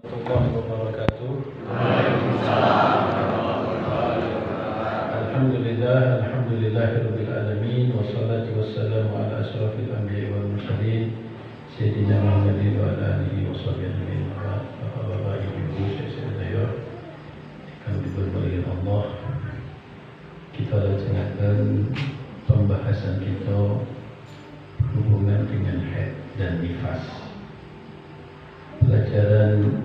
warahmatullahi wabarakatuh. Alhamdulillahirabbil alamin wassalatu wassalamu ala asyrafil anbiya'i wal mursalin sayyidina Muhammadin wa ala alihi washabbihi ajma'in. Bapak Ibu saya kami diberkahi Allah. Kita lanjutkan pembahasan kita hubungan dengan haid dan nifas. Pelajaran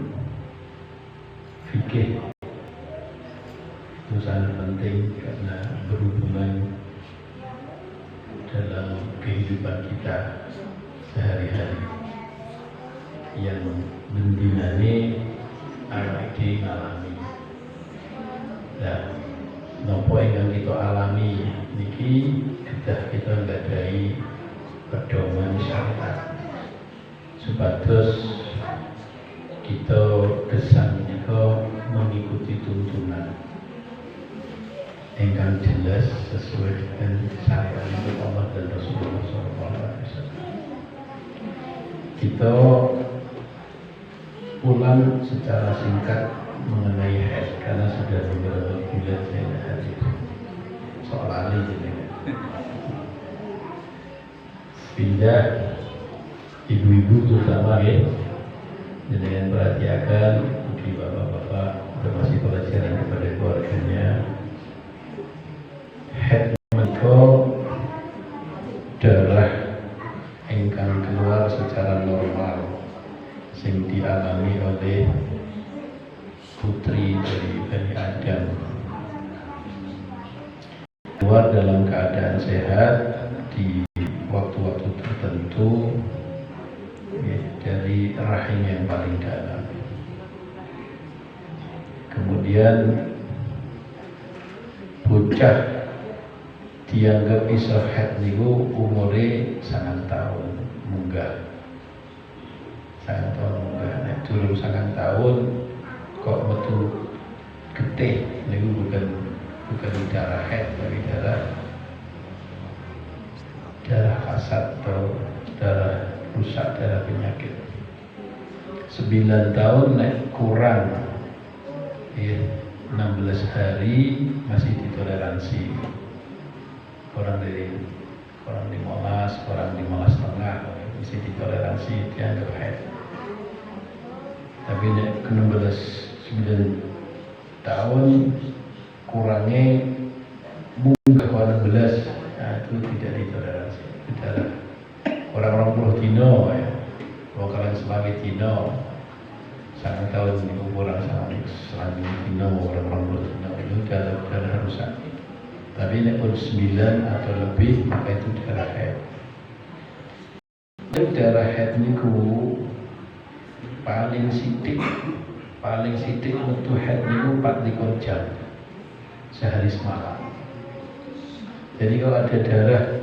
fikih itu sangat penting karena berhubungan dalam kehidupan kita sehari-hari yang mendinani anak ini alami. Nah, nopo yang kita alami niki kita nggadahi pedoman syariat supados kita kesan kita mengikuti tuntunan yang jelas sesuai dengan syariat Allah dan Rasulullah SAW. Kita ulang secara singkat mengenai haid karena sudah beberapa bulan saya hadir soal ali ini. Pindah ibu-ibu terutama ya, dengan perhatikan bagi bapak-bapak termasuk pelajaran kepada keluarganya. Haid menika darah ingkang keluar secara normal sing dialami oleh putri dari Bani Adam, keluar dalam keadaan sehat di waktu-waktu tertentu ya, dari rahim yang paling dalam. Kemudian bocah dianggap iso haid niku umure 9 tahun munggah. 9 tahun munggah. Nek durung 9 tahun kok metu getih niku bukan darah haid, tapi darah fasad atau darah rusak, darah penyakit. 9 tahun nek kurang ya, 16 hari masih ditoleransi. Kurang 15, kurang 15 setengah masih ditoleransi, dianggap haid. Tapi nek ke 9 tahun kurangnya munggah ke 16, nah itu tidak ditoleransi. Itu darah orang 20 dino ya, kalian selawi dino 9 tahun itu kurang selawi dino, orang 20 dino itu darah rusak. Tapi nek pun 9 atau lebih maka itu darah haid. Dan darah haid niku paling sidik metu haid niku 24 jam sehari semalam. Jadi kalau ada darah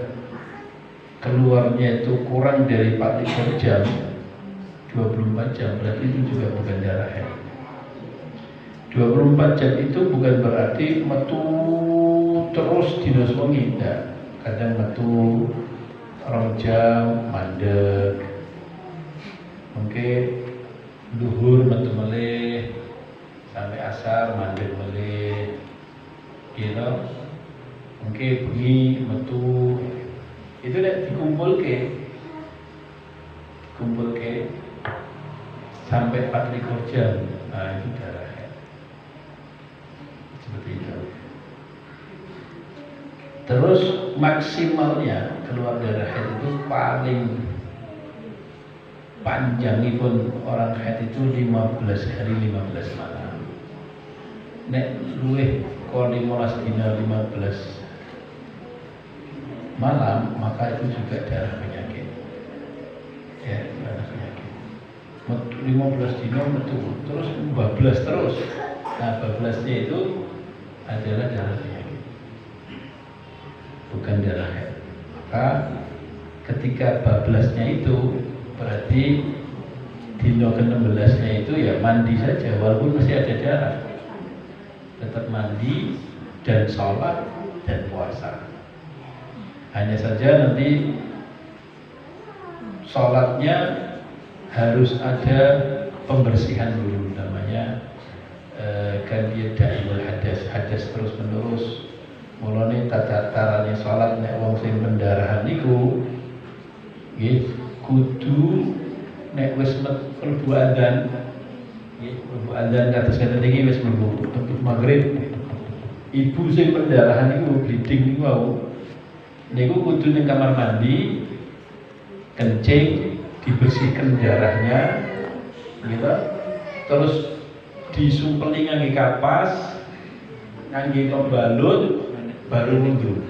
keluarnya itu kurang dari 24 jam 24 jam berarti itu juga bukan darah haid. 24 jam itu bukan berarti metu terus dina wengi, ndak. Kadang metu 2 jam mandek. Mungkin duhur metu meleh sampai asar mandek meleh. Gitu. Mungkin bengi metu itu nek dikumpulke sampai 24 jam. Nah, itu darah haid. Seperti itu. Terus maksimalnya keluar darah haid itu paling panjangipun orang haid itu 15 hari 15 malam. Nek luwih kok 15 dina 15 malam maka itu juga darah penyakit. Ya, darah penyakit. 15 dina metu terus 14 terus. Nah, 14-nya itu adalah darah penyakit, bukan darah haid. Maka ketika 14-nya itu berarti dino ke-16-nya itu ya mandi saja, walaupun masih ada darah, tetap mandi dan sholat dan puasa. Hanya saja nanti sholatnya harus ada pembersihan dulu, namanya kan dia daimul hadas terus menerus. Mulane tata-tarane salat nek wong sing pendarahan niku nggih kudu nek wis mlebu adzan nggih mlebu adzan kados ngeten iki wis mlebu maghrib. Ibu sing pendarahan niku bleeding niku wau niku kudu ning kamar mandi kencing dibersihkan darahnya gitu, terus disumpeli ngangge kapas ngangge pembalut baru wudu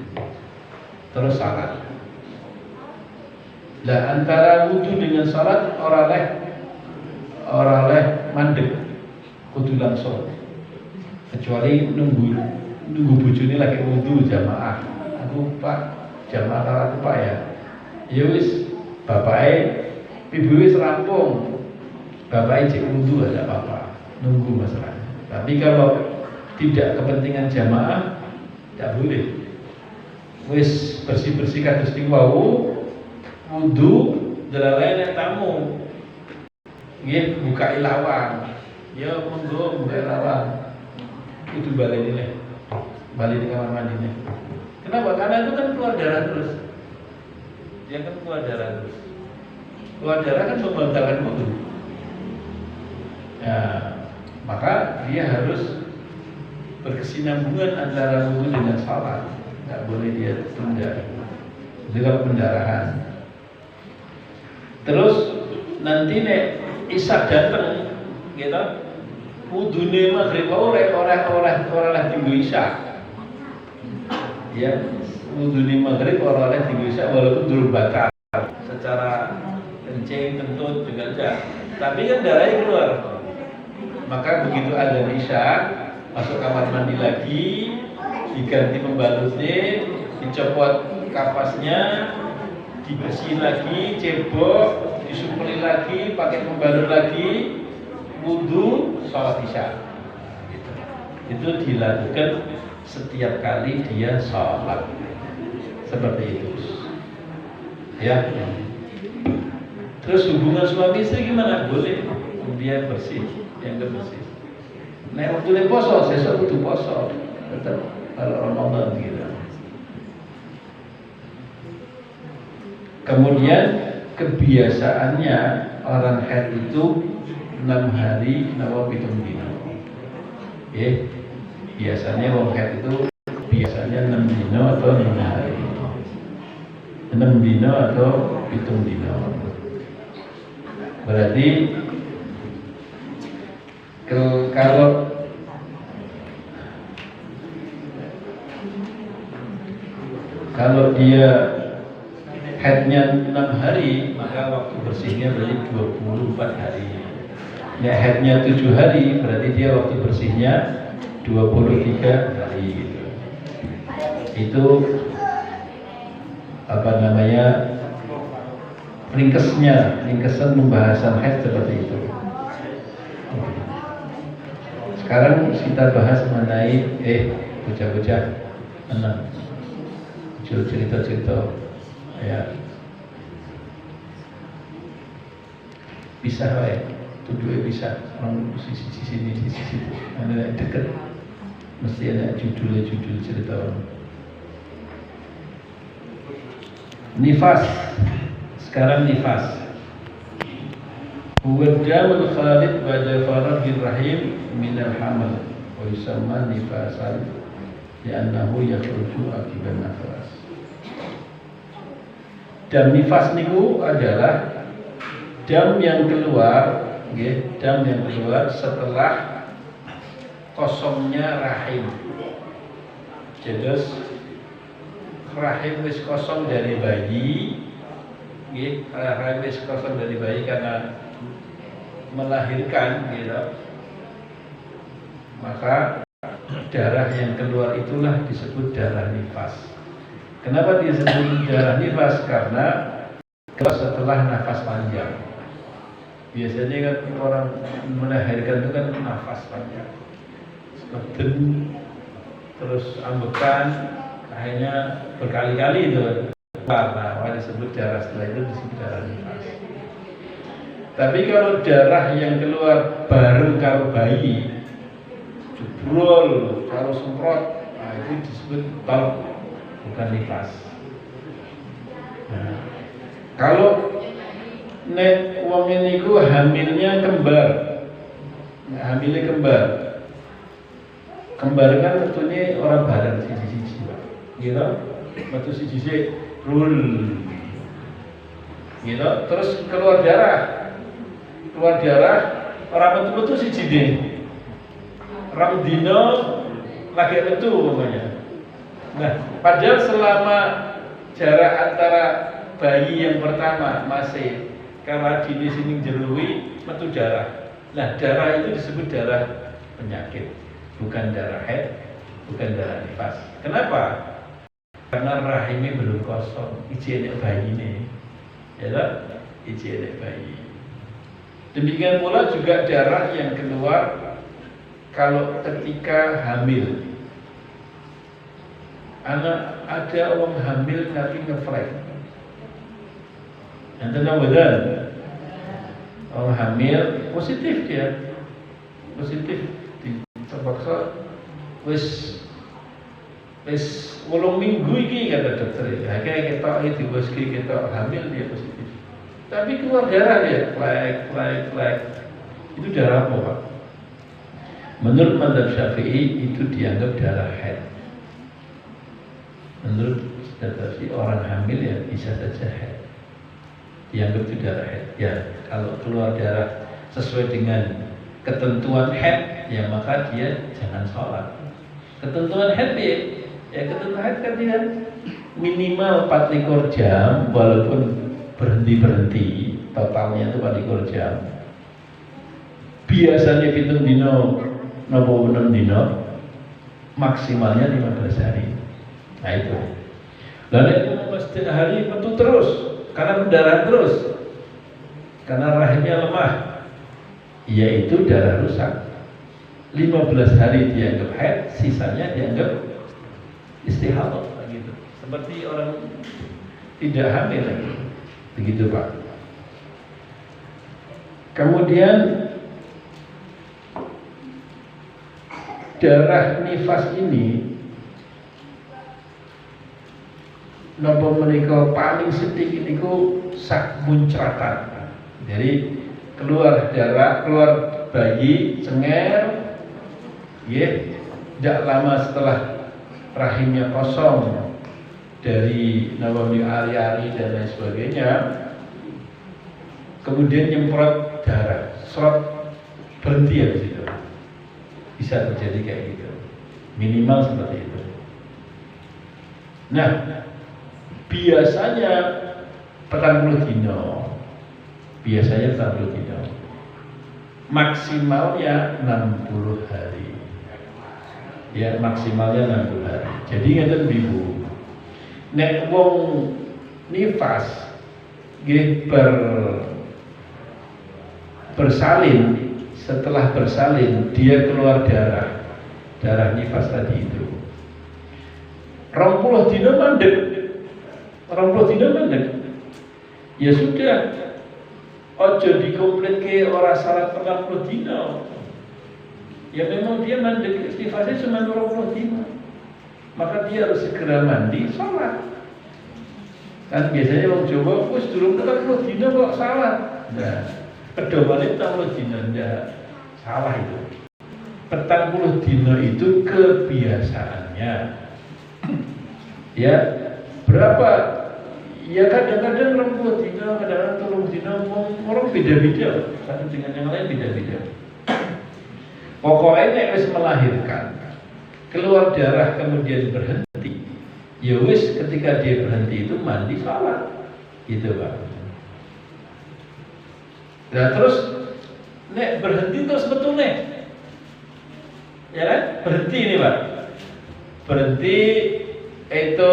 terus salat. Lah antara wudu dengan salat ora leh mandek, kudu langsung, kecuali nunggu bojone lagi wudu jamaah. Aku Pak jamaah aku Pak ya wis bapake ibu wis rampung, bapaknya cek wudu ada apa-apa, nunggu masalah. Tapi kalau tidak kepentingan jamaah, tidak boleh. Wis bersih-bersih kados niku wau, wudu delalene tamu. Nggih, buka lawang. Ya monggo buka lawang. Itu balik ini. Balik di kamar mandinya. Kenapa? Karena itu kan keluar darah terus. Dia kan keluar darah terus. Keluar darah kan membatalkan wudu. Ya, maka dia harus berkesinambungan antara wudu dengan salat. Tidak boleh dia tunda. Itu kalau pendarahan. Terus nanti nek isak datang, gitu, wudune maghrib orang tinggu isak. Ya, wudune maghrib orang tinggu isak walaupun dulu batal. Secara kencing, kentut juga ada. Tapi kan darahnya keluar. Maka begitu adzan isya, masuk kamar mandi lagi, diganti pembalutnya, dicopot kapasnya, dibersihin lagi, cebok, disumpeli lagi, pakai pembalut lagi, wudu, sholat isya. Itu dilakukan setiap kali dia sholat. Seperti itu. Ya. Terus hubungan suami istri gimana? Boleh. Dia bersih, yang bersih. Nah, waktu poso, sesuk kudu poso. Tetap kalau Ramadan gitu. Kemudian kebiasaannya orang haid itu 6 hari nawa pitung dino. Biasanya orang haid itu biasanya 6 dino atau 5 hari. 6 dino atau pitung dino. Berarti kalau dia haidnya 6 hari, maka waktu bersihnya berarti 24 hari. Ya, haidnya 7 hari, berarti dia waktu bersihnya 23 hari gitu. Itu apa namanya? Ringkesan pembahasan haid seperti itu. Sekarang kita bahas mengenai bocah-bocah menang cerita-cerita ya bisa tujuh bisa orang sisi sini sisi situ ada deket mesti ada judul cerita orang. Nifas, sekarang nifas. Wadamul khalid ba'da faragir rahim minal hamal wa yusamma nifasan li'annahu yakhruju akibat nafas. Dam nifas niku adalah dam yang keluar, dam yang keluar setelah kosongnya rahim. Jadi rahim wis kosong dari bayi, rahim wis kosong dari bayi karena melahirkan, maka darah yang keluar itulah disebut darah nifas. Kenapa disebut darah nifas? Karena setelah nafas panjang. Biasanya kan orang melahirkan itu kan nafas panjang, seden, terus ambekan, akhirnya berkali-kali itu. Nah, disebut darah, setelah itu disebut darah nifas. Tapi kalau darah yang keluar bareng karo bayi, jebrol, karo semprot, nah itu disebut talq, bukan nifas. Nah, kalau nek wong niku hamilnya kembar, nah, hamilnya kembar, kembar kan tentunya orang bareng siji-siji, Pak. Gitu, metu siji rul, gitu, terus keluar darah orang metu siji deh. Ram dino lagi metu umpamanya. Nah, padahal selama jarak antara bayi yang pertama masih karena di sini jerui metu darah. Nah, darah itu disebut darah penyakit, bukan darah haid, bukan darah nifas. Kenapa? Karena rahimnya belum kosong, ijene bayi ini, ya tak? Ijene bayi. Demikian pula juga darah yang keluar kalau ketika hamil. Ada orang hamil tapi ngeflek. Yang tenang betul. Orang hamil positif dia, positif terpaksa wis 8 minggu iki kata dokter. Akhirnya kita kita hamil dia positif. Tapi keluar darah dia, flek. Itu darah apa, Pak? Menurut mazhab Syafi'i itu dianggap darah haid. Menurut Syafi'i orang hamil ya bisa saja haid. Dianggap itu darah haid. Ya, kalau keluar darah sesuai dengan ketentuan haid, ya maka dia jangan sholat. Ketentuan haid ya ketentuan haid kan dia minimal 24 jam walaupun berhenti totalnya itu 24 jam. Biasanya 7 dino nopo 6 dino, maksimalnya 15 hari. Nah itu. Lalu itu mesti hari metu terus karena berdarah terus, karena rahimnya lemah, yaitu darah rusak. 15 hari dianggap haid, sisanya dianggap istihadah gitu. Seperti orang tidak hamil lagi. Begitu, Pak. Kemudian darah nifas ini napa menika paling sedikit niku sak muncratan. Jadi keluar darah, keluar bayi cenger, tidak lama setelah rahimnya kosong dari nawami ari-ari dan lain sebagainya, kemudian nyemprot darah, serot, berhenti ya di situ. Bisa terjadi kayak gitu, minimal seperti itu. Nah, biasanya 40 dino, maksimalnya 60 hari. Ya, maksimalnya 60 hari. Jadi ngeten Ibu, nek wong nifas nggih bersalin, setelah bersalin dia keluar darah nifas tadi itu 20 dino mandek, ya sudah, ojo dikomplitke ora syarat 40 dino. Ya memang dia mandek nifasnya cuma 20 dino, maka dia harus segera mandi, sholat. Kan biasanya orang Jawa wis durung 40 dino kok salat. Nah, pedomannya 40 dino ndak salah itu. 40 dino itu kebiasaannya. Ya, berapa? Ya kadang-kadang 20 dino, kadang-kadang 30 dino, orang beda-beda, satu dengan yang lain beda-beda. Pokoknya nek wis melahirkan, keluar darah kemudian berhenti, ya wis ketika dia berhenti itu mandi salat, gitu Pak. Nah terus nek berhenti terus betul nek, ya kan? Berhenti ini Pak, berhenti itu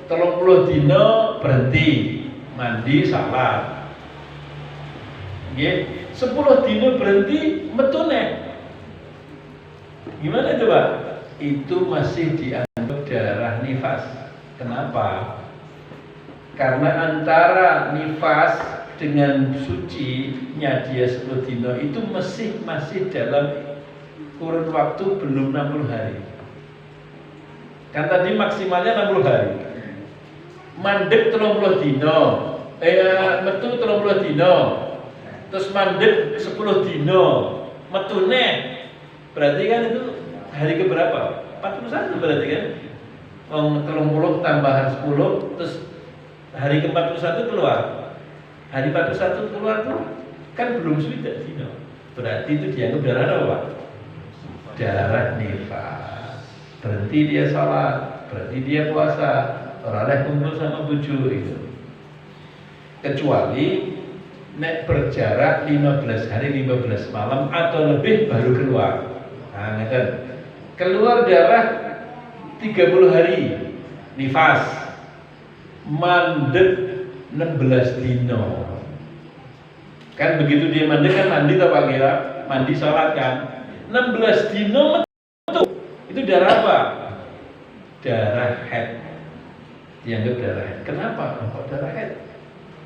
30 dino berhenti mandi salat, ya 10 dino berhenti betul nek. Gimana itu Pak? Itu masih dianggap darah nifas. Kenapa? Karena antara nifas dengan sucinya dia 10 dino itu masih dalam kurun waktu belum 60 hari. Kan tadi maksimalnya 60 hari. Mandek 30 dino, metu 30 dino, terus mandek 10 dino, metune, berarti kan itu hari keberapa? 41 berarti kan? 30 tambahan 10, terus hari ke-41 keluar. Hari 41 keluar tuh kan belum sudah dino. Berarti itu dianggap darah apa? Darah nifas. Berhenti dia sholat, berhenti dia puasa, orang kumpul sama bojo itu. Kecuali nek berjarak 15 hari 15 malam atau lebih baru keluar. Nah, ngeten. Keluar darah 30 hari nifas. Mandek 16 dino. Kan begitu dia mandek kan mandi atau Pak Kira? Mandi sholat kan. 16 dino itu darah apa? Darah haid. Dianggap darah haid. Kenapa? Kok darah haid?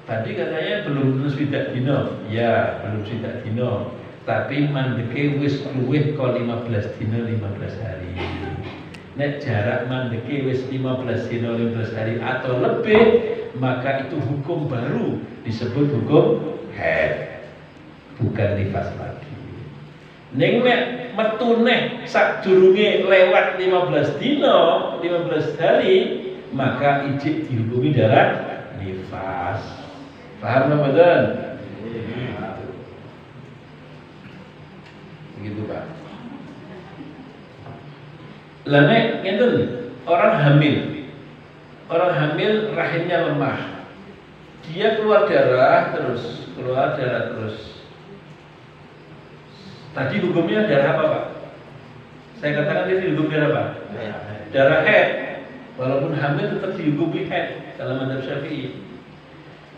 Tadi katanya belum swidak dino. Ya, belum swidak dino. Tapi mandeke wis luwih kok 15 dino 15 hari. Nek jarak mandeke wis 15 dino 15 hari atau lebih, maka itu hukum baru disebut hukum haid. Bukan nifas lagi. Ning nek metune sadurunge lewat 15 dino, 15 hari, maka ijik dihukumi darah nifas. Paham Ramadan? Begitu Pak. Lah nek ngeten orang hamil. Orang hamil rahimnya lemah. Dia keluar darah terus. Tadi hukumnya darah apa Pak? Saya katakan tadi hukum darah apa? Darah haid. Walaupun hamil tetap dihukumi haid dalam mazhab Syafi'i.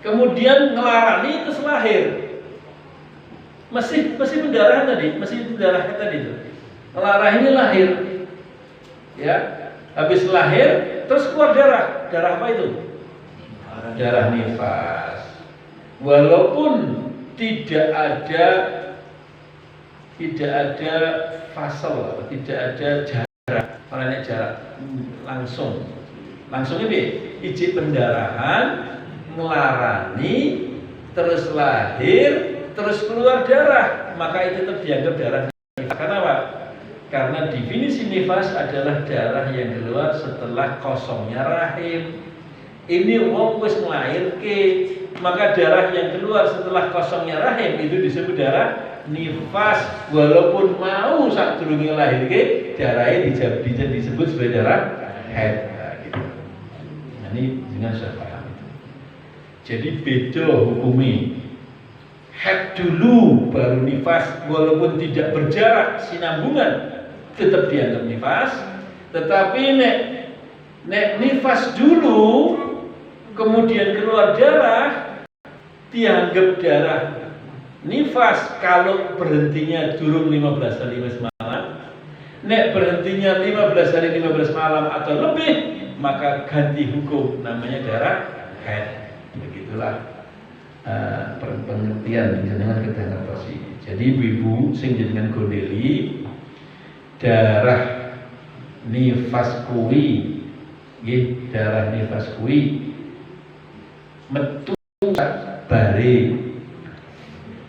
Kemudian ngelarani terus lahir. Masih pendarah tadi, masih pendarah haid tadi itu. Ngelarani ini lahir. Ya, habis lahir terus keluar darah. Darah apa itu? Darah nifas. Walaupun tidak ada fasal, tidak ada jarak, orangnya jarak langsung ini ijik pendarahan, ngelarani, terus lahir, terus keluar darah, maka itu tetap dianggap darah nifas. Karena apa? Karena definisi nifas adalah darah yang keluar setelah kosongnya rahim. Ini wong wis nglairke, maka darah yang keluar setelah kosongnya rahim itu disebut darah nifas. Walaupun mau sadurunge lahirke darahnya disebut sebagai darah haid. Nah, gitu. Nah, ini dengan saya paham itu. Jadi beda hukumnya. Haid dulu baru nifas, walaupun tidak berjarak sinambungan tetap dianggap nifas. Tetapi nek nifas dulu kemudian keluar darah dianggap darah nifas kalau berhentinya durung 15 hari 15 malam. Nek berhentinya 15 hari 15 malam atau lebih, maka ganti hukum namanya darah haid. Begitulah pengertian jenengan kita ngertosi. Jadi ibu sing jenengan gondeli darah nifas kuwi nggih, darah nifas kuwi metu bare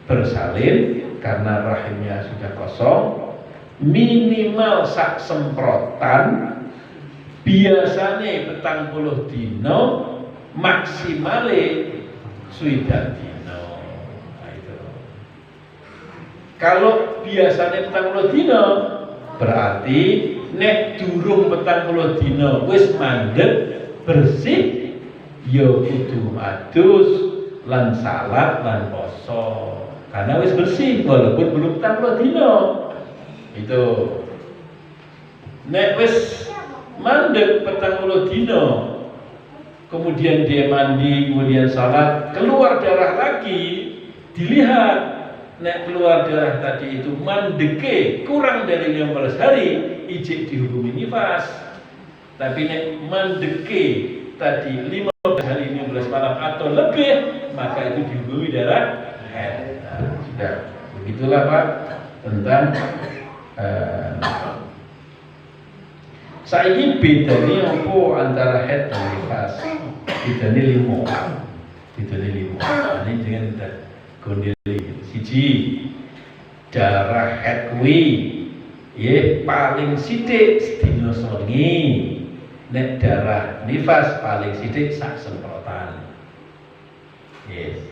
bersalin karena rahimnya sudah kosong, minimal sak semprotan, biasanya 40 dino, maksimale swidak dino. Nah, itu. Kalau biasanya 40 dino, berarti nek durung 40 dino wis mandeg bersih, ya kudu adus lan salat lan poso. Karena wis bersih walaupun belum 40 dino. Itu. Nek wis mandeg 40 dino, kemudian dia mandi, kemudian salat, keluar darah lagi, dilihat nek keluar darah tadi itu mandeke kurang dari 15 hari, ijik dihukumi nifas. Tapi nek mandeke tadi 15 hari 15 malam atau lebih, maka itu dihukumi darah haid. Nah, sudah. Begitulah Pak tentang saiki bedane apa antara haid dan nifas. Bedane 5. Bedane 5. Ini dengan gondeli. Siji, darah haid kuwi paling sithik sedina sewengi. Nek darah nifas paling sithik sak semprotan.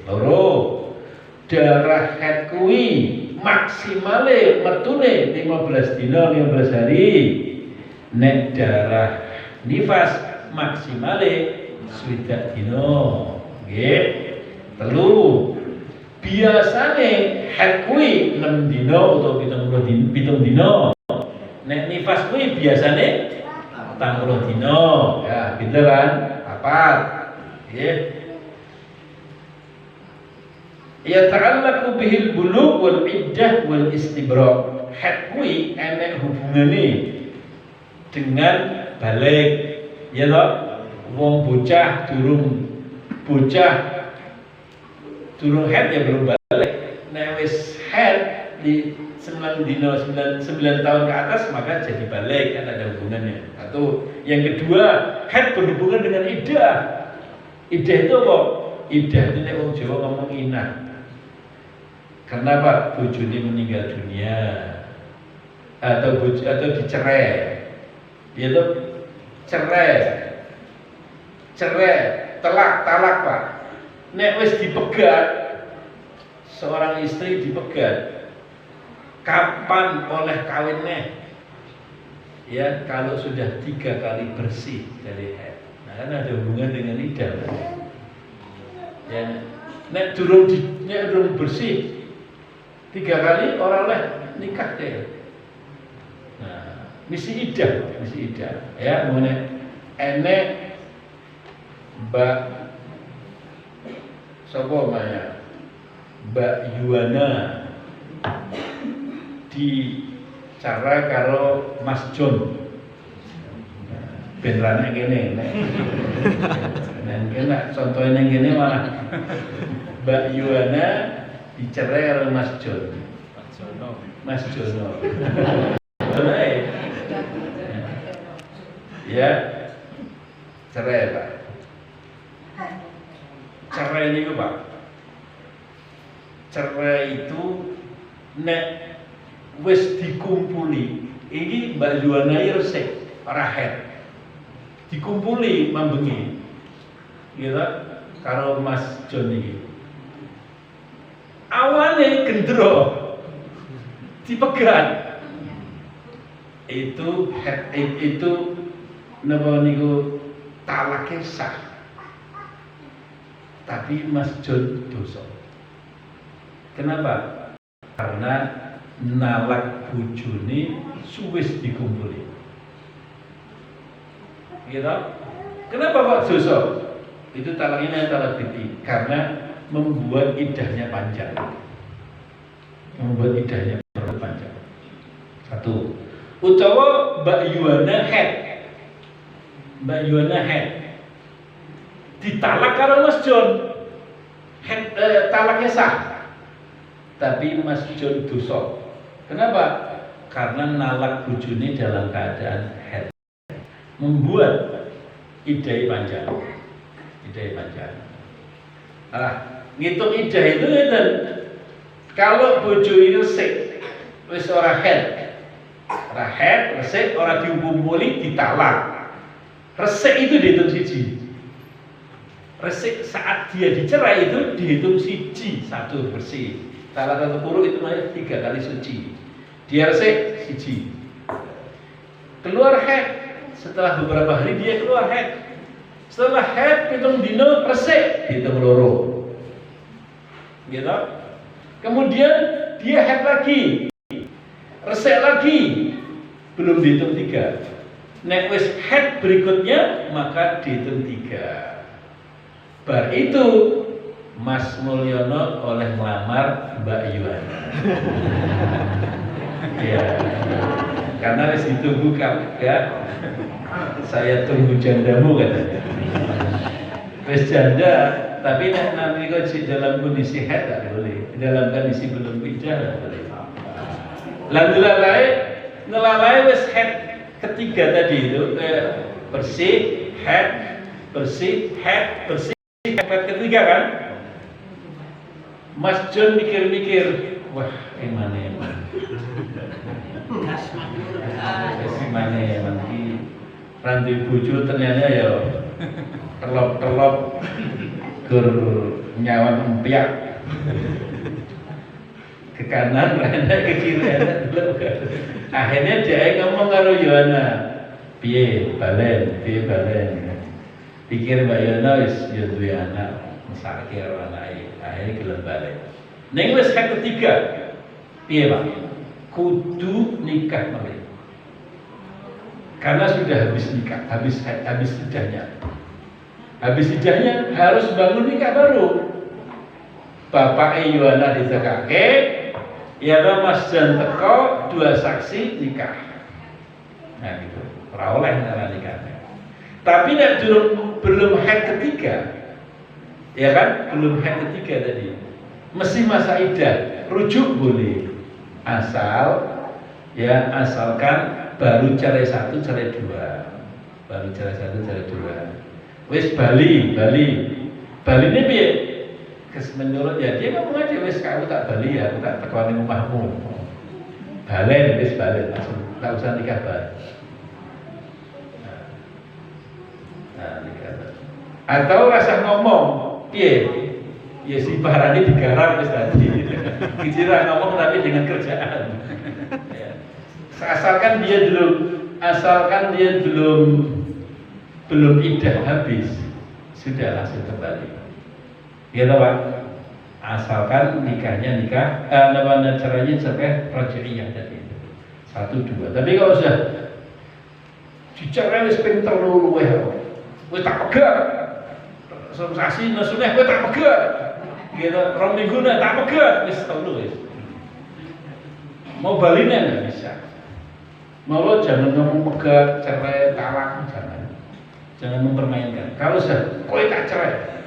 Loro, darah haid kuwi maksimale metune 15 dina 15 hari. Nek darah nifas maksimale 20 dina. Nggih. Telu, biasane haid kuwi 6 dina utawa 7 dina. Nek nifas kuwi biasane 40 dina. Ya, gitu kan? Papat. Nggih. Ya ta'allaqu bihil bulugh wal iddah wal istibra'. Haid kuwi enek hubungane dengan balik. Ya toh? Wong bocah haid ya belum balik. Nek wis haid di 9 dina 9 tahun ke atas maka jadi balik, kan ada hubungannya. Satu. Yang kedua, haid berhubungan dengan iddah. Iddah itu apa? Iddah itu nek wong Jawa ngomong inah. Kenapa bojone meninggal dunia atau dicerai? Yaitu cerai, talak Pak. Nek wis dipegat, seorang istri dipegat, kapan oleh kawinnya? Ya, kalau sudah 3 kali bersih dari haid. Nah, kan ada hubungan dengan iddah. Ya, nek durung bersih 3 kali orang oleh nikah deh. Nah, misi iddah. Ya, mengenai enek Mbak sapa namanya? Mbak Yuwana dicara karo Mas John. Ben rane kene nek. Nek contohnya ngene malah Mbak Yuwana dicerai karo Mas John. Mas Jono. Ya, cerai Pak. Cerai ini Pak. Cerai itu nek wis dikumpuli, ini Mbak Yuwana resik, rahet. Dikumpuli mambengi. Gitu karo Mas John iki. Awalnya gendro dipegat itu napa niku talake sah, tapi Mas John dosa. Kenapa? Karena nalak bojone suwis dikumpuli. Gitu? Kenapa kok dosa? Itu talaknya talak bid'i karena membuat iddahnya panjang. Satu. Utawa Mbak Yuwana haid. Ditalak karo Mas John. Talaknya sah. Tapi Mas John dosa. Kenapa? Karena nalak bojone dalam keadaan haid. Membuat iddah panjang. Ngitung iddah itu ngeten. Kalau bojo itu resik, wis ora haid. Resik ora diumpuli ditalak. Resik itu dihitung siji. Resik saat dia dicerai itu dihitung siji, satu bersih. Talak atau puru itu namanya 3 kali suci. Dia resik siji. Keluar haid. Setelah beberapa hari dia keluar haid. Setelah haid hitung dino resik dihitung loro. Gitu. Kemudian dia haid lagi, resik lagi, belum dihitung 3. Nek wis haid berikutnya maka dihitung 3. Bar itu Mas Mulyono oleh melamar Mbak Yuwana. Ya, karena wis ditunggu ya. Saya tunggu jandamu katanya. Wis janda Tapi nanti kalau dalam kondisi head tak boleh, dalam kondisi belum idah tak boleh. Lalu nelalai wes head ketiga tadi itu bersih, head bersih, head ketiga kan? Mas John mikir-mikir, wah emane ki ranti bojo ternyata ya telop gur nyawan empiak ke kanan, ke kiri, akhirnya dia ngomong karo Yohana, piye balen, pikir Mbak Yohana wis yo duwe anak, mesake karo anake, akhirnya gelem balen. Ning wis ketiga, piye Pak? Kudu nikah malih. Karena sudah habis nikah, habis idahnya. Habis idahnya harus bangun nikah baru. Bapak Yohana ditekake, ya Mas Jan teko, dua saksi nikah. Nah gitu, ora oleh nikahnya. Tapi nek belum haid ketiga, ya kan? Belum haid ketiga tadi. Mesti masa idah, rujuk boleh. Asalkan baru cerai satu, cerai dua. Wis Bali ini piye? Menurut ya dia ngomong aja wis kamu tak bali ya, aku tak tekoni rumahmu. Balen langsung tak usah nikah bareng. Nah, nikah bareng. Atau rasa ngomong, piye? Ya si barani digarap wis tadi. Kira ngomong tapi dengan kerjaan. Ya. Asalkan dia belum idah habis, sudah langsung kembali. Ya Pak, asalkan nikahnya caranya cerai raj'iyah tadi. 1, 2. Tapi kalau sudah dicerai wis ping 3 wis tak pegat. Sensasi nasuneh wis tak pegat. Gitu, 2 minggu tak pegat wis 3 wis. Mau balinnya enggak bisa. Mau lo jangan ngomong pegat, cerai, talak, jangan mempermainkan. Kalau sudah kowe tak cerai,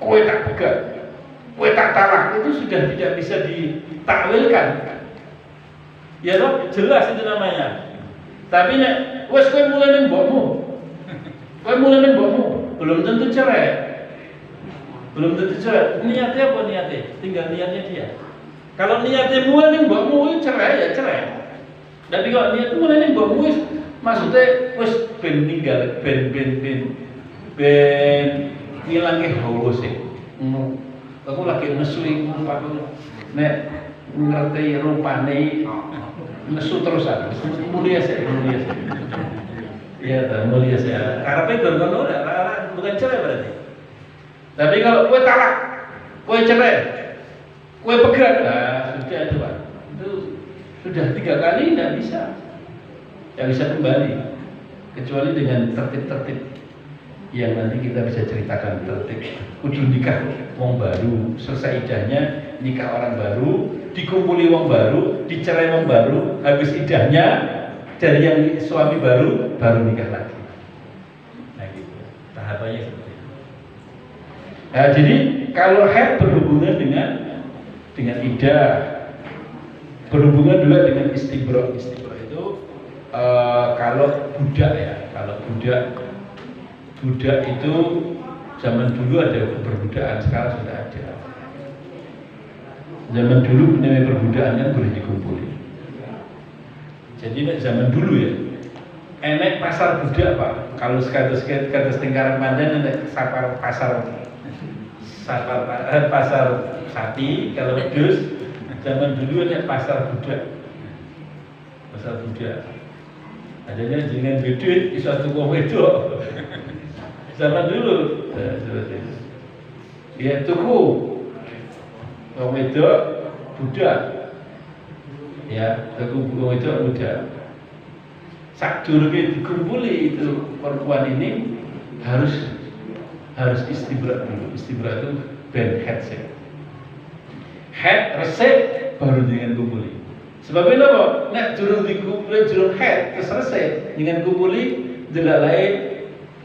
kowe tak pegat, kowe tak talak, itu sudah tidak bisa ditakwilkan. Ya toh, jelas itu namanya. Tapi nek wes kowe mulai ning mbokmu. Belum tentu cerai. Niatnya apa niatnya? Tinggal niatnya dia. Kalau niatnya mulai ning mbokmu cerai ya cerai. Tapi kalau niat mulai ning mbokmu maksudnya wis ben ninggal ben ngilangke hawa sih. Aku lagi nesui aku nek ngerti rupane nesu terus aku. Mulia sih. Iya, mulia sih. Karepe ngono bukan cerai berarti. Tapi kalau kowe talak, kowe cerai, kowe pegat, sudah itu Pak. Itu sudah 3 kali tidak bisa kembali kecuali dengan tertib yang nanti kita bisa ceritakan. Tertib kudu nikah wong baru, selesai idahnya nikah orang baru, dikumpuli wong baru, dicerai wong baru, habis idahnya dari yang suami baru nikah lagi. Nah gitu tahapannya seperti itu. Nah, jadi kalau haid berhubungan dengan idah, berhubungan juga dengan istibra itu kalau budak itu zaman dulu ada perbudakan, sekarang sudah ada. Zaman dulu namanya perbudakan kan boleh dikumpuli. Jadi zaman dulu ya, enek pasar budak Pak. Kalau kados tingkaran pandan enek pasar sapi, kalau dus zaman dulu enek pasar budak. Adanya jenengan duit iso tuku wedok. Zaman dulu seperti itu. Ya tuku wong wedok budak. Ya, tuku wong wedok budak. Sadurunge dikumpuli itu perempuan ini harus istibra dulu. Istibra itu ben head set. Head resep baru dengan kumpuli. Sebabnya apa? Nek durung dikumpuli durung head terus resep dengan kumpuli delalae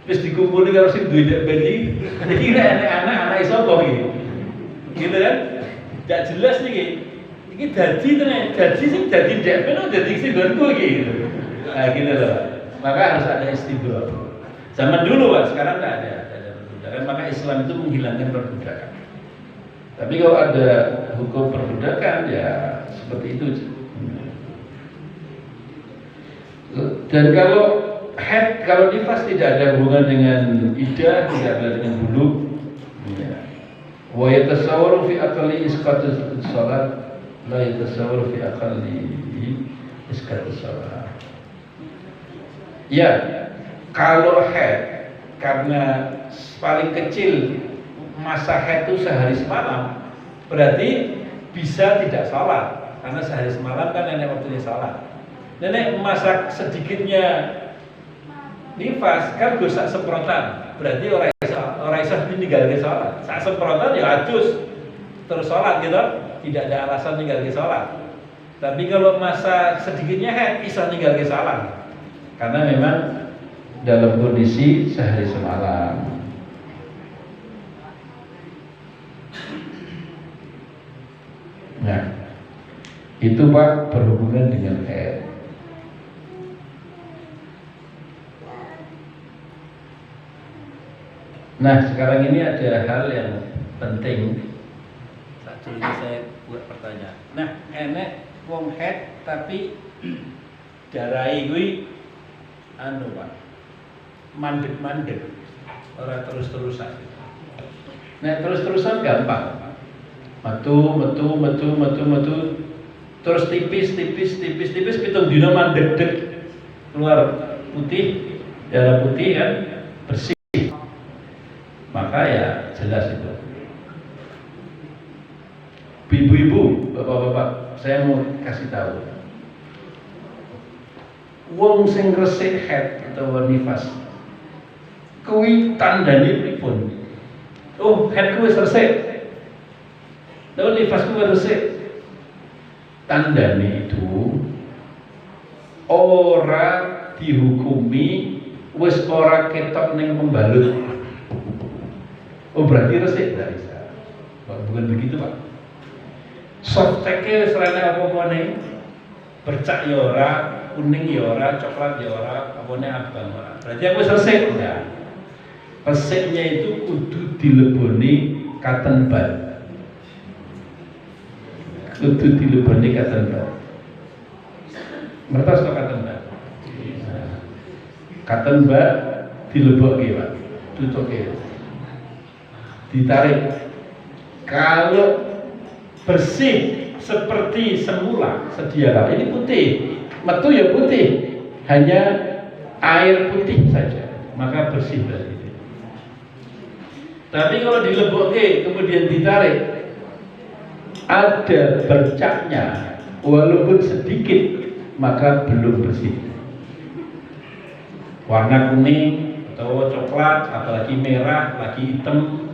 Terus dikumpuli karo sing duwe ndek ben iki anak-anak sapa iki. Gitu kan? Tidak jelas nih, ini dadi tenan, sing dadi ndek ben dadi sing gonku iki gitu. Nah, gitu loh. Maka harus ada istibdad. Zaman dulu Pak, sekarang enggak ada perbudakan, maka Islam itu menghilangkan perbudakan. Tapi kalau ada hukum perbudakan ya seperti itu. Dan kalau nifas tidak ada hubungan dengan idah, tidak ada dengan bulu. Wa yatasawwaru fi aqli isqatus shalat, la yatasawwaru fi aqli isqatus shalat. Ya, kalau haid karena paling kecil masa haid itu sehari semalam, berarti bisa tidak sholat karena sehari semalam kan nenek waktunya sholat. Nenek masa sedikitnya nifas kan dosa semprotan, berarti orang iso ninggalke sholat. Saat semprotan ya adus terus sholat gitu, tidak ada alasan ninggalke sholat. Tapi kalau masa sedikitnya haid iso ninggalke sholat karena memang dalam kondisi sehari semalam. Nah, itu Pak berhubungan dengan haid. Nah, sekarang ini ada hal yang penting. Satunya saya buat pertanyaan. Nah, enek wong haid tapi darai kuwi Pak. Mandek-mandek. Ora terus-terusan. Nah, terus-terusan gampang. Metu. Terus tipis, pitung dina mandek keluar putih, darah putih kan bersih. Maka ya jelas itu. Ibu-ibu, bapak-bapak, saya mau kasih tahu. Wong sing resik haid atau nifas kuwi tandane pripun? Oh, haid kuwi resik. Lalu nifas kuwi resik. Tandane itu ora dihukumi wis ora ketok ning pembalut. Oh, berarti resik dari saya. Bukan begitu, Pak. Softeke serana apa-apa nih? Bercak ya ora, kuning ya ora, coklat ya ora, apane abang ora. Berarti aku resik ya. Resiknya itu kudu dileboni cotton bud. Kudu dileboni cotton bud. Ngertos kok cotton bud? Cotton bud dilebokke, Pak. Tutuke. Ditarik. Kalau bersih seperti semula sedia kala ini putih, metu ya putih, hanya air putih saja, maka bersih berarti. Tapi kalau dilebokke kemudian ditarik, ada bercaknya walaupun sedikit, maka belum bersih. Warna kuning atau coklat, apalagi merah, lagi hitam,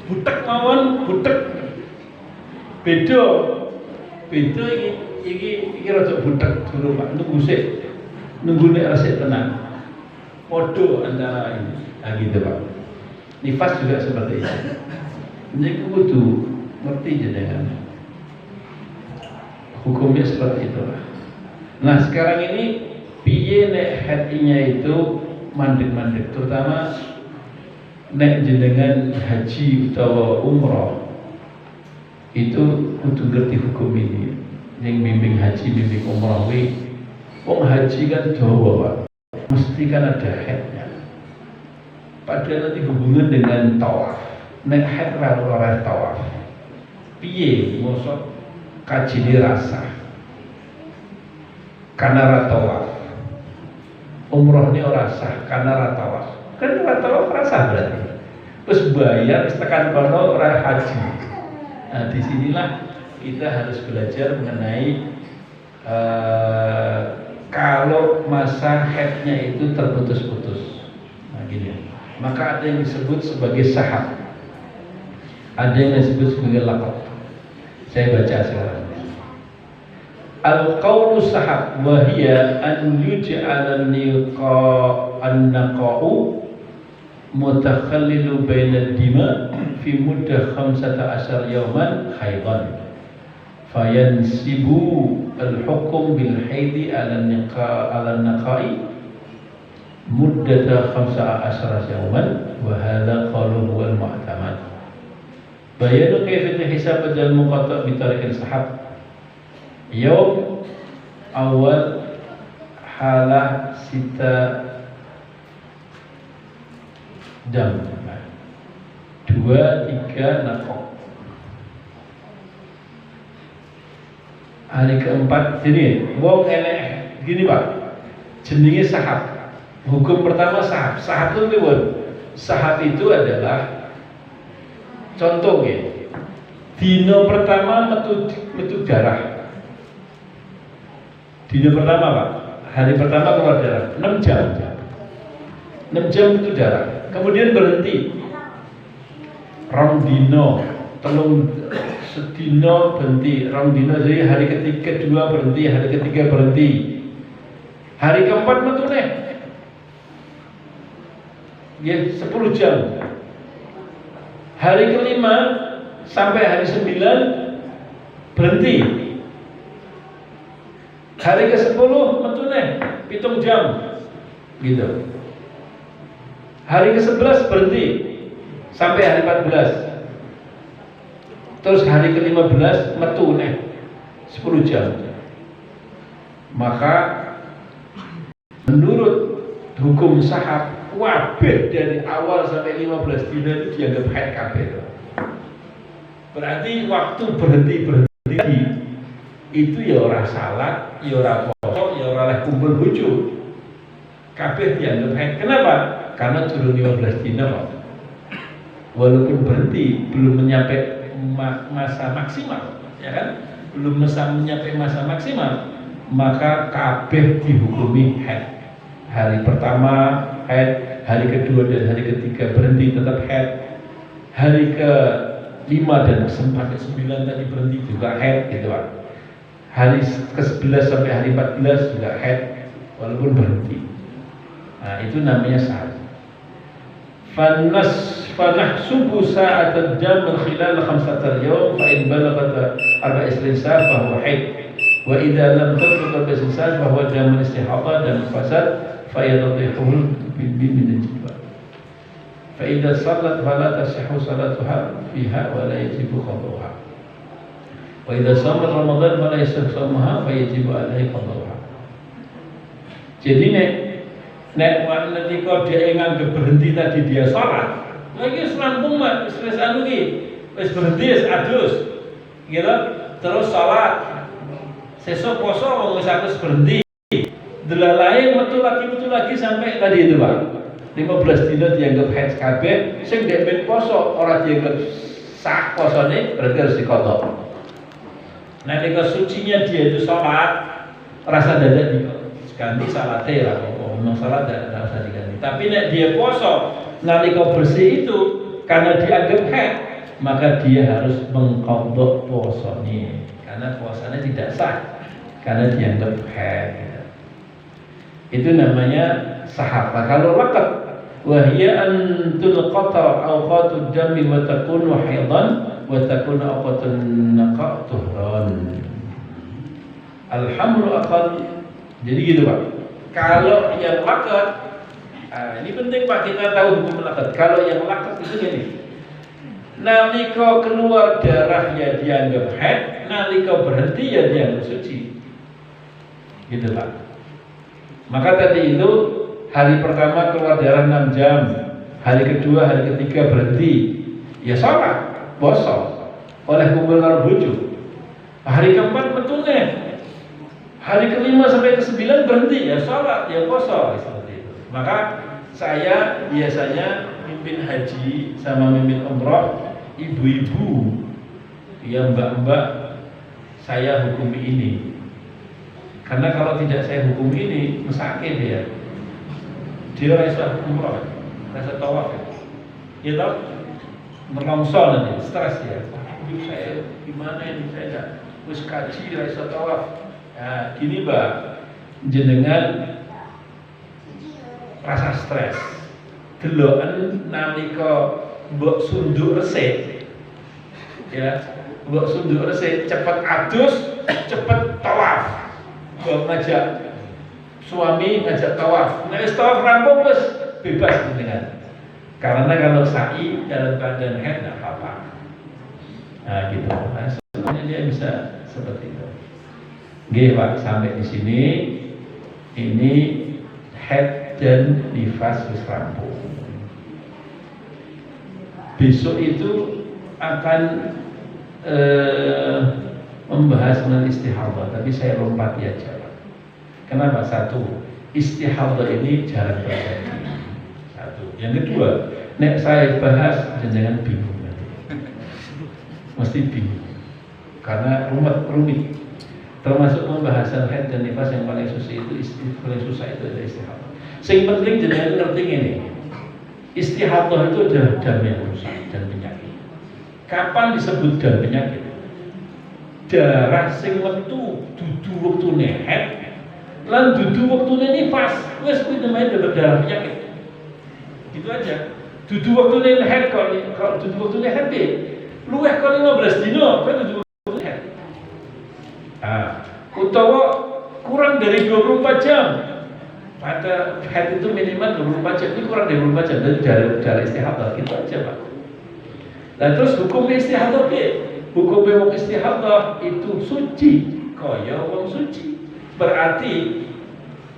butek mawon, butek beda iki rada butek dulu Pak, nunggu nek resik tenang. Podo antara ini, nah gitu Pak. Nifas juga seperti itu. Ini kudu ngerti jenengan. Hukumnya seperti itu. Nah, sekarang ini piye nek hatinya itu mandek-mandek, terutama nek jenengan haji atau umroh itu kudu ngerti hukum ini. Yang bimbing haji, bimbing umroh wong haji kan dawa Pak, mesti kan ada haidnya. Padahal nanti hubungan dengan tawaf. Nek haid ora tawaf. Piye mosok kajine rasa karena ra tawaf. Umroh ini ora sah karena ra tawaf. Kan ora tawaf rasa berarti. Terus bayar tekan kono ora haji. Nah, disinilah kita harus belajar mengenai kalau masa haidnya itu terputus-putus. Nah, gini. Maka ada yang disebut sebagai sahab, ada yang disebut sebagai laqab. Saya baca sekarang. Al-qawlu sahab wa hiya an yuj'ala an-naqa'u mutakhallilu baina ad-dima fi muddah 15 yawman haidan fayansibu al-hukm bil haidi ala an-naqa'i muddata 15 yawman wa hadha qawluhu wal mu'tamad. Bayanu kayfiyat hisab al-muqatta' bi tariq al-sahab. Yawm awal halah sita jam 2-3 nakok. Hari keempat sini wong enek gini Pak, jenenge sahab. Hukum pertama sahab. Sahab itu lewat. Sahab itu adalah contoh ya. Dino pertama metu darah. Dino pertama Pak, hari pertama keluar darah 6 jam. 6 jam itu darah. Kemudian berhenti. Rong dino, telung sedino berhenti. Rong dino, jadi hari kedua berhenti, hari ketiga berhenti. Hari keempat metu nih. Ya 10 jam. Hari kelima sampai hari 9 berhenti. Hari ke-10 metu nih 7 jam. Gitu. Hari ke-11 berhenti sampai hari 14. Terus hari ke-15 metu nih 10 jam. Maka menurut hukum sahab wabih dari awal sampai 15 dina itu dianggap haid kabeh. Berarti waktu berhenti itu ya ora salat, ya ora poso, ya ora leh kumpul bojo. Kabeh dianggap haid. Kenapa? Karena turun 15 dina Pak. Walaupun berhenti belum mencapai masa maksimal, ya kan? Belum mencapai masa maksimal, maka kabeh dihukumi haid. Hari pertama haid, hari kedua dan hari ketiga berhenti tetap haid. Hari ke-5 dan sampai ke-9 tadi berhenti juga haid gitu Pak. Hari ke-11 sampai hari 14 juga haid walaupun berhenti. Nah, itu namanya sahab. Fanahsubu sa'at al-jam khilal 15 yawm fa in balaghat 24 sa'ah fa huwa haid. Wa idza lam tablugh 24 sa'ah fa huwa jam istihadha dan fasad fa yadhihul min al-jibal. Fa idza sallat fala tasihhu salatuha fiha wa la yajibu qada'uha. Wa idza shamat Ramadan fala yasihhu shamuha fa yajibu alaihi qada'uha. Jadi nek nanti kau dia nganggep berhenti tadi dia sholat, lagi selampung mak, wis anu ki, wis berhenti wis adus, gitu, terus sholat, sesuk poso wis adus berhenti, delalae metu lagi sampai tadi itu Pak, 15 dina dianggap haid kabeh, sing ndek ben poso ora dianggap sah posone, berarti harus dikotok. Nanti kesucinya dia itu sholat, rasa dadak diganti salate lah. Memang salat tidak usah diganti. Tapi nek dia poso, nalika bersih itu karena dianggap haid, maka dia harus mengqadha posone. Karena puasanya tidak sah karena dianggap haid. Itu namanya sahab. Kalau waqt wa hiya an tulqata awqatud dami wa takunu haidan wa takunu awqatun naqa' tuhran. Alhamlu aqal. Jadi gitu Pak. Kalau yang lakat, ini penting Pak kita tahu hukum lakat. Kalau yang lakat itu gini, nalika keluar darahnya dianggap haid, nalika berhenti ya dianggap suci, gitu Pak. Maka tadi itu hari pertama keluar darah 6 jam, hari kedua, hari ketiga berhenti, ya sholat, poso, oleh kumpul karo bojo. Hari keempat betulnya. Hari ke-5 sampai ke-9 berhenti ya sholat, ya poso seperti itu. Maka saya biasanya mimpin haji sama mimpin umroh, ibu-ibu, ya mbak-mbak, saya hukumi ini. Karena kalau tidak saya hukumi ini, mesake dia rasa umroh, rasa tawaf ya. Ya tau, merongso nanti, stres ya. Saya gimana ini, saya tidak wis kaji rasa tawaf. Nah, gini Mbak, jenengan rasa stres. Deloken nalika mbok sunduk resik. Ya, mbok sunduk resik cepet adus, cepet tawaf. Mbok ngajak suami ngajak tawaf. Nek wis tawaf rampung wis bebas jenengan. Karena kalau sa'i dalam keadaan haid enggak apa-apa. Nah, gitu. Nah, sebenarnya dia bisa seperti itu. Oke, Pak, sampai di sini ini haid dan nifas wis rampung. Besok itu akan membahas mengenai istihadah, tapi saya lompati aja, Pak. Kenapa? Satu, istihadah ini jarang terjadi. Satu. Yang kedua, nek saya bahas jangan bingung. Mesti bingung. Karena rumit. Termasuk pembahasan haid dan nifas yang paling susah itu adalah istihadah. Yang penting jangan ngerti ini. Istihadah itu adalah dam yang rusak dan penyakit. Kapan disebut dam penyakit? Darah sing metu dudu wektune haid lan dudu wektune nifas. Wis kuwi namanya darah penyakit. Gitu aja. Dudu wektune haid kalau dudu wektune haid luwih kali 15 dina kan dudu wektune haid. Utawa kurang dari 24 jam. Pada haid itu minimal 24 jam, ini kurang dari 24 jam dari istihadah, gitu aja Pak. Nah terus hukum istihadah hukum wong istihadah itu suci, kaya wong suci. Berarti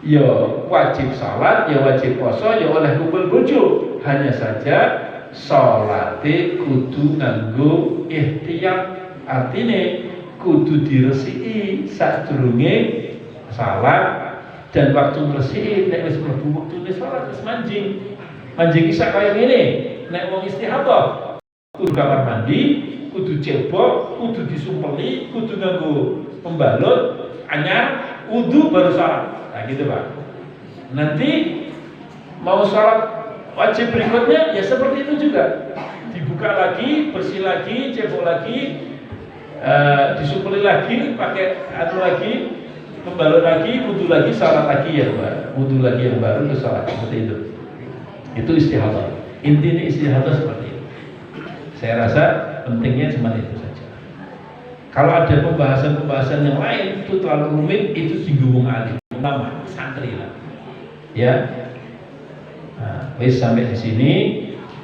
ya wajib salat, ya wajib puasa, ya oleh kumpul bojo. Hanya saja salate kudu nganggo ihtiyat. Artine kudu diresiki sadurunge salat. Dan waktu ngresiki nek wis mlebu wektune salat wis manjing. Manjing isa kaya ngene. Nek wong istihadah kudu kamar mandi, kudu cebok, kudu disumpeli, kudu nganggo pembalut anyar, wudu baru salat. Nah gitu Pak. Nanti mau salat wajib berikutnya ya seperti itu juga. Dibuka lagi, bersih lagi, cebok lagi, disumpeli lagi, pakai lagi, membalut lagi, wudu lagi, salat lagi ya Mbak. Wudu lagi yang baru terus salat seperti itu. Itu istihadah. Intinya istihadah seperti itu. Saya rasa pentingnya cuma itu saja. Kalau ada pembahasan yang lain itu terlalu rumit, itu singgung alim, ulama, santri lah. Ya. Nah, wis sampai di sini.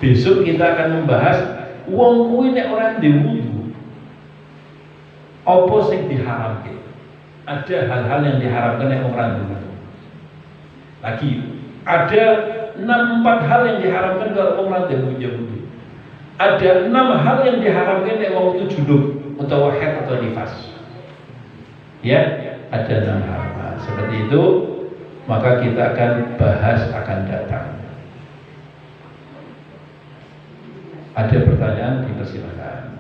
Besok kita akan membahas wong kuwi nek ora ndek wudu. Apa sing diharamke? Ada hal-hal yang diharamkan oleh orang dulu. Lagi ada 4 hal yang diharamkan kalau orang yang punya wudu. Ada 6 hal yang diharamkan oleh orang itu junub atau haid atau nifas. Ya, ada 6 hal. Nah, seperti itu maka kita akan bahas akan datang. Ada pertanyaan dipersilakan.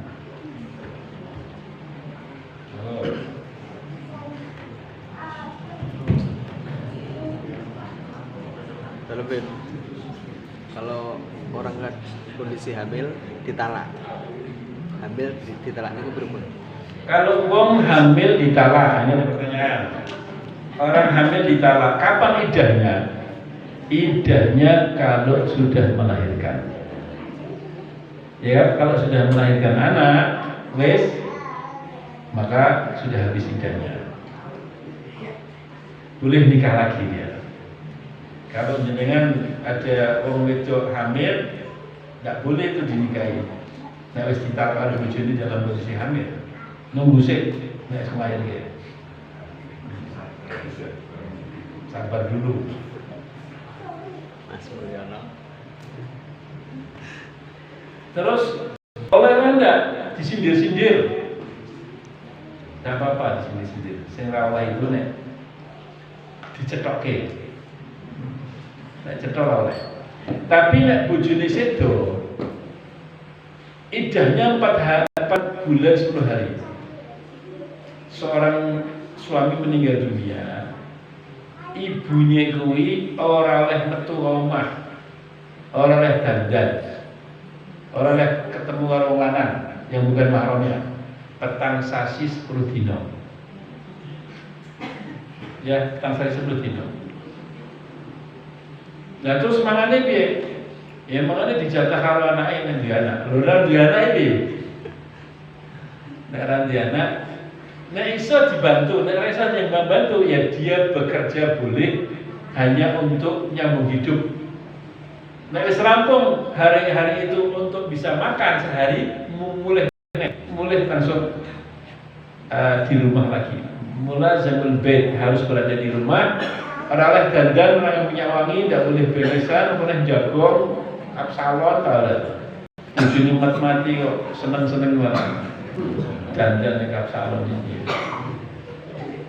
Lebih kalau orang kan kondisi hamil ditalak ditalaknya itu berapa? Kalau wong hamil ditalak, ini pertanyaan. Orang hamil ditalak, kapan idahnya? Idahnya kalau sudah melahirkan. Ya, kalau sudah melahirkan anak, wes, maka sudah habis idahnya. Boleh nikah lagi dia. Kalau jenengan ada orang wedok hamil, tidak boleh itu dinikahi. Nek wis ditalak ada bojone dalam posisi hamil, nunggu sih, nek kemarin ya. Sabar dulu. Mas Mulyono. Terus oleh enggak disindir-sindir, tidak apa-apa disindir-sindir. Sing rawa itu nek dicetokke. Nek cetok oleh. Tapi nek bojone sedo idahnya 4 bulan 10 hari. Seorang suami meninggal dunia, ibunya kuwi ora oleh metu omah, ora oleh dandan, ora oleh ketemu karo lanang yang bukan mahramnya. Petang sasi 10 dina. Ya, tanggal 10 dino. Nah terus mangane piye? Ya mangane dijatah karo anake nang di anak. Lho nang di anak iki. Nek ra di anak, nek iso dibantu, nek ra iso yang membantu ya dia bekerja boleh hanya untuk nyambung hidup. Nek wis rampung hari-hari itu untuk bisa makan sehari, mulai langsung di rumah lagi. Mula zamul bait harus berada di rumah. Orang oleh dandan, orang yang punya wangi, tidak boleh beresan, boleh jagong, kapsalon, kalau ujungnya mati kok seneng-seneng banget. Dandan yang kapsalon ini.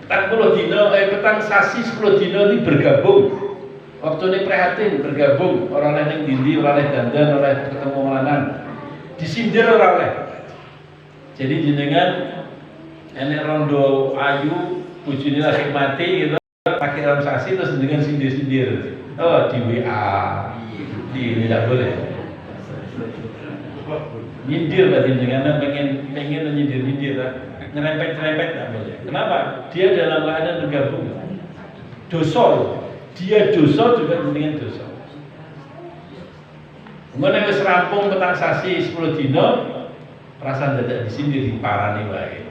Petang sasi 10 dino ini bergabung. Waktu ini prihatin bergabung, orang lain yang dindi, orang lain dandan, orang lain ketemu lanang. Disindir orang lain. Jadi jenengan enek rondo ayu, bujuni lagi mati gitu. Pakai dalam sasi terus dengan sindir-sindir. Oh di WA, di tidak boleh. Nyindir berarti dengan pengen nyindir, nyerempet tidak boleh. Kenapa? Dia dalam keadaan bergabung. Dia dosa juga dengan dosa. Kemudian wis rampung petang sasi 10 dino, perasaan dadak disindir diparani wae.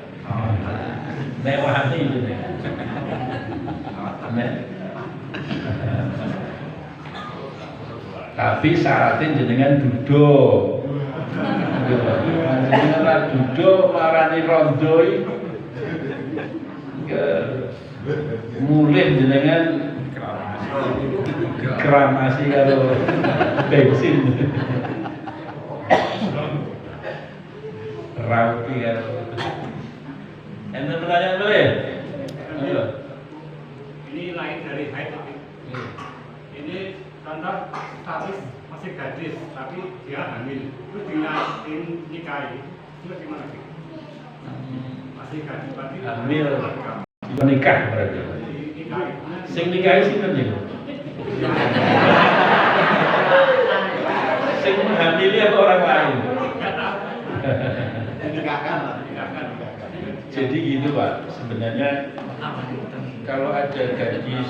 Nek wahane itu nek. Tapi syaratnya jenengan duduk. Jenengan ra duduk marani rondoi. Mulih jenengan kramasi karo bensin. Rauti karo. Enten pertanyaan boleh? Ayo. Ini lain dari haid tapi ini contoh status masih gadis tapi dia hamil terus dinikahi itu gimana sih? Masih gadis berarti hamil menikah berarti sing nikahi sinten ya? Sing hamili apa orang lain? Dinikahkan. Jadi gitu Pak, sebenarnya kalau ada gadis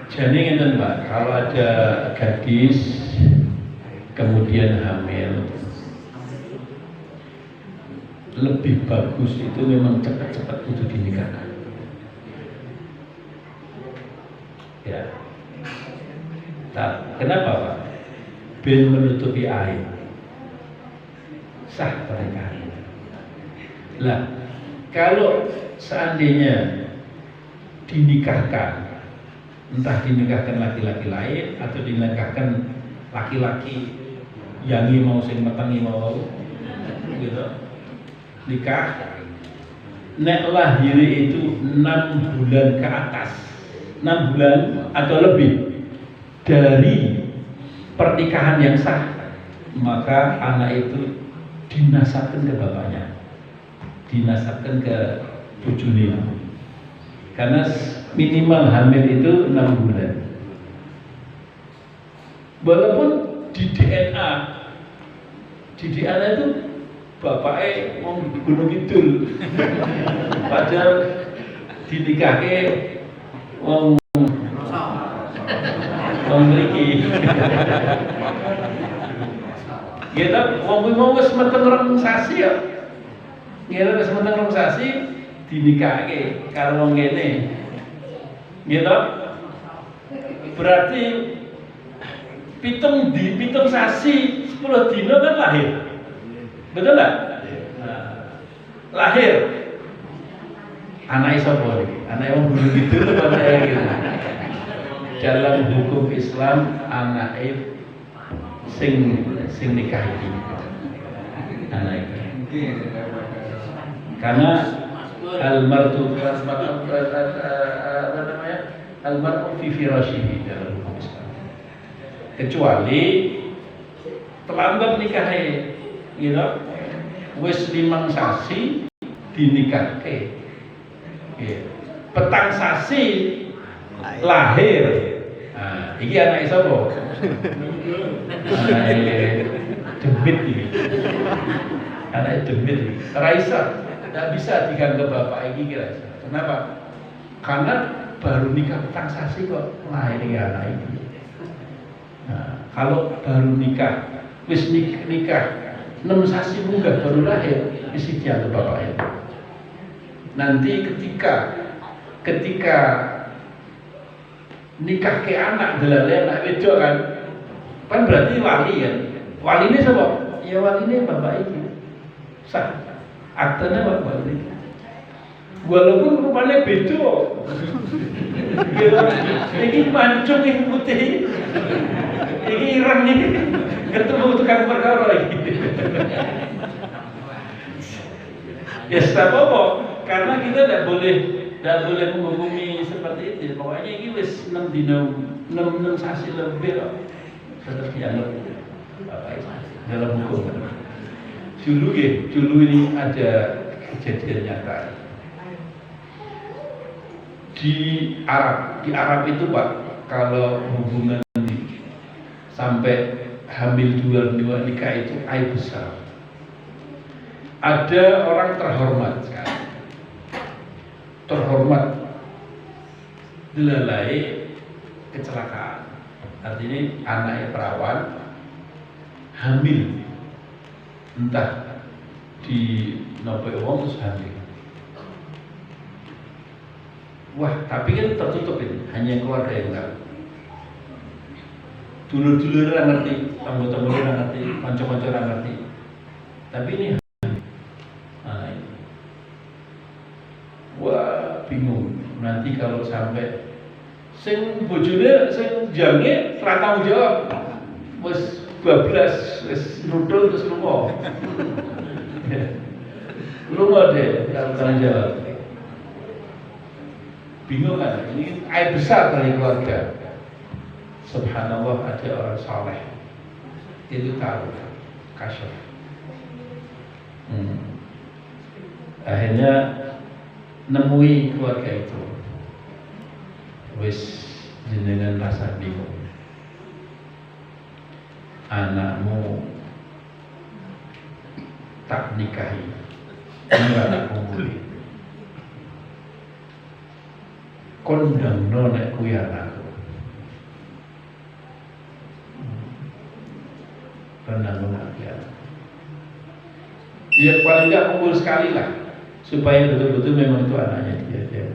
jadi ngeten Pak, kalau ada gadis kemudian hamil, lebih bagus itu memang cepat-cepat untuk dinikahkan. Ya. Nah, kenapa Pak? Ben menutupi aib. Sah pernikahan. Lah, kalau seandainya dinikahkan, entah dinikahkan laki-laki lain atau dinikahkan laki-laki yang mau sing metengi mau gitu. Nikah nek lahir itu 6 bulan ke atas. 6 bulan atau lebih dari pernikahan yang sah, maka anak itu dinasabkan ke bapaknya, dinasabkan ke bojone. Karena minimal hamil itu 6 bulan. Walaupun di DNA itu bapaknya mau Gunung Kidul, padahal dinikahke wong mriki. Kita mau wis meteng rong sasi ya. Kita wis meteng rong sasi dinikahke karo wong kene. Gitu. Berarti pitung sasi 10 dino kan lahir. Betul enggak? Lahir. Anak sapa iki? Anak wong guru gitu apa gitu. Dalam hukum Islam anak sing nikah iki. Anak iki. Karena al-mar'u fi firashihi dalam hukum Islam. Kecuali terlambat nikahnya, gitu. Wis 5 sasi dinikahke. Petang sasi lahir. Nah, iki anak sapa? Demit iki. Anak demit. Raisa tidak bisa diganggap bapak ini kira. Kenapa? Karena baru nikah transaksi kok lahirnya anak ini. Nah, kalau baru nikah, wis nikah 6 sasi munggah baru lahir, isi dianggap bapak itu. Nanti ketika nikah ke anak delale anak wedok kan berarti wali ya. Wali ini siapa? Ya wali ini bapak ini. Sah. Aktenya bapak ini. Walaupun rupanya beda. Ini mancung ini putih. Ini ireng ini. Ketemu tukang perkara lagi. Ya apa-apa. Karena kita tidak boleh menghubungi seperti itu. Pokoknya ini wis 6 sasi lebih loh. Tetap dianggap bapak itu dalam hukum. Dulu ini ada kejadian nyata. Di Arab itu Pak, kalau hubungan sampai hamil dua nikah itu aib besar. Ada orang terhormat sekali, dilalai kecelakaan. Artinya anaknya perawan hamil, entah di nopo wong terus hamil. Wah, tapi kan tertutup ini, hanya keluarga yang tahu. Dulu-dulu orang ngerti, tangga-tangga orang ngerti, kanca-kanca orang ngerti. Tapi ini, nah ini. Wah, bingung. Nanti kalau sampai sing bojone sing jange ora tanggung jawab. Wis bablas, wis nudul terus lunga. Lunga deh, tanggung jawab. Bingung kan? Ini aib besar dari keluarga. Subhanallah, ada orang saleh itu tahu kasyaf. Akhirnya nemui keluarga itu. Wis jenengan rasa bingung. Anakmu tak nikahi, enggak nak kumpuli. Kondang nek kuwi anakku. Kondang anakku. Ya paling enggak kumpul sekali lah, supaya betul-betul memang itu anaknya dia.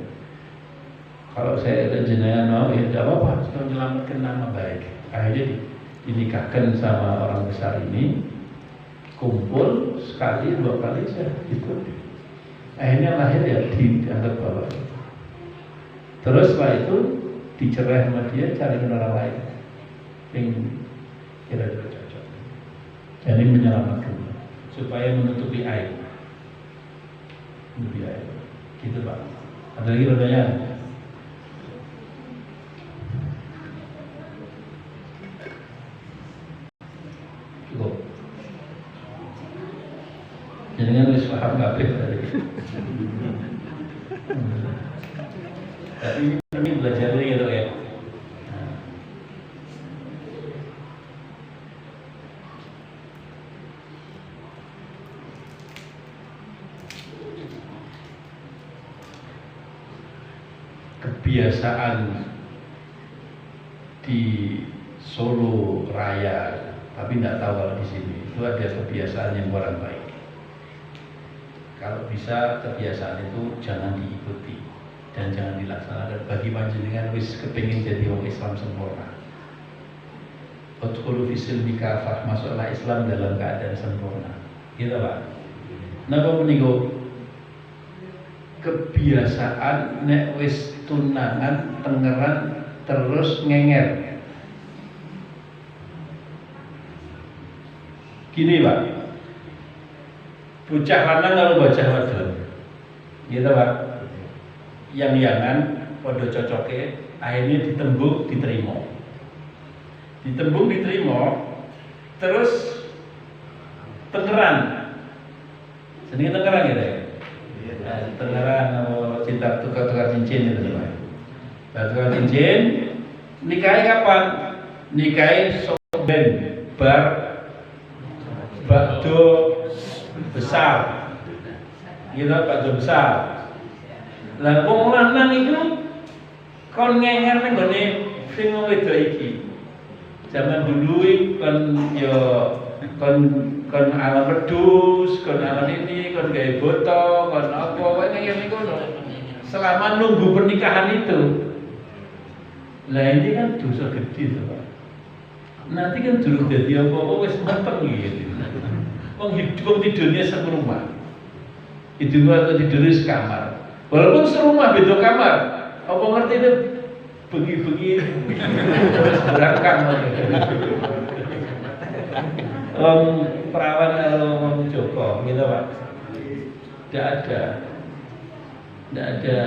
Kalau saya dan jenengan mau ya tidak apa-apa, sudah menyelamatkan nama baik. Akhirnya dinikahkan sama orang besar ini, kumpul sekali 2 kali saya gitu. Akhirnya lahir ya dianggap bapak. Terus setelah itu dicerai sama dia, cari orang lain yang kira-kira cocok. Jadi menyelamatkan supaya menutupi aib. Menutupi aib. Gitu Pak. Ada lagi pertanyaan? Cukup. Jangan wis paham kabeh tadi. Tapi ini belajar gitu ya. Kebiasaan di Solo Raya, tapi tidak tahu kalau di sini itu ada kebiasaan yang kurang baik. Kalau bisa kebiasaan itu jangan diikuti dan jangan dilaksanakan. Bagi panjenengan wis kepingin jadi orang Islam sempurna, udkhulu fisilmi kafah, masuklah Islam dalam keadaan sempurna. Gitu Pak. Napa menika kebiasaan nek wis tunangan tengeran terus ngenger. Gini Pak, bocah lanang karo bocah wadon, gitu Pak. Yang-yangan pada cocoke, akhirnya ditembung diterima. Terus tengeran. Seneng tengeran gitu ya. Tengeran atau cinta tukar-tukar cincin itu Pak. Tukar cincin, nikahnya kapan? Nikahnya soben bar bakdo besar. Kita baju besar. Lah wong lanang iku kon ngenger ning gone sing wedok iki. Zaman dulu kon yo kon alam redus, kon alam ini, kon gawe boto, kon apa wae ngenger niku selama nunggu pernikahan itu. Lah ini kan dosa gede tuh Pak. Nanti kan durung dadi apa-apa wis mateng gitu. Wong tidurnya serumah. Tidurnya atau tidurnya sekamar. Walaupun serumah beda kamar. Apa ngerti itu? Bengi-bengi terus berangkat. Perawan kalau Joko gitu Pak. Tidak ada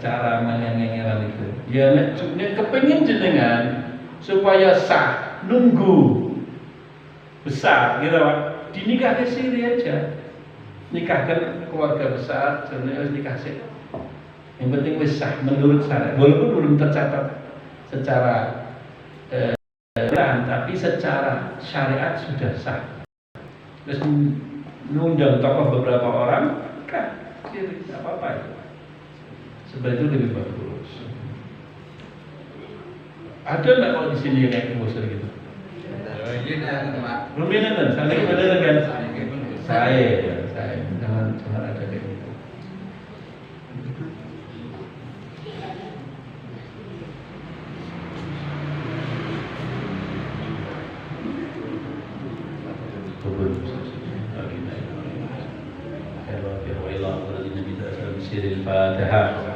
cara mengengeran itu. Ya nek kepengin jenengan supaya sah, nunggu besar gitu Pak. Dinikahkan siri aja. Nikahkan keluarga besar, jangan harus nikah sih. Yang penting besar menurut syariat. Walaupun belum tercatat secara tapi secara syariat sudah sah. Terus mengundang tokoh beberapa orang, nikah siri, tidak apa-apa itu. Sebenarnya itu lebih bagus. Ada nggak kalau di sini yang kayak bosan gitu? Belum ini kan, saling benar kan? Saya jangan ada kayak gitu. Al-Fatihah.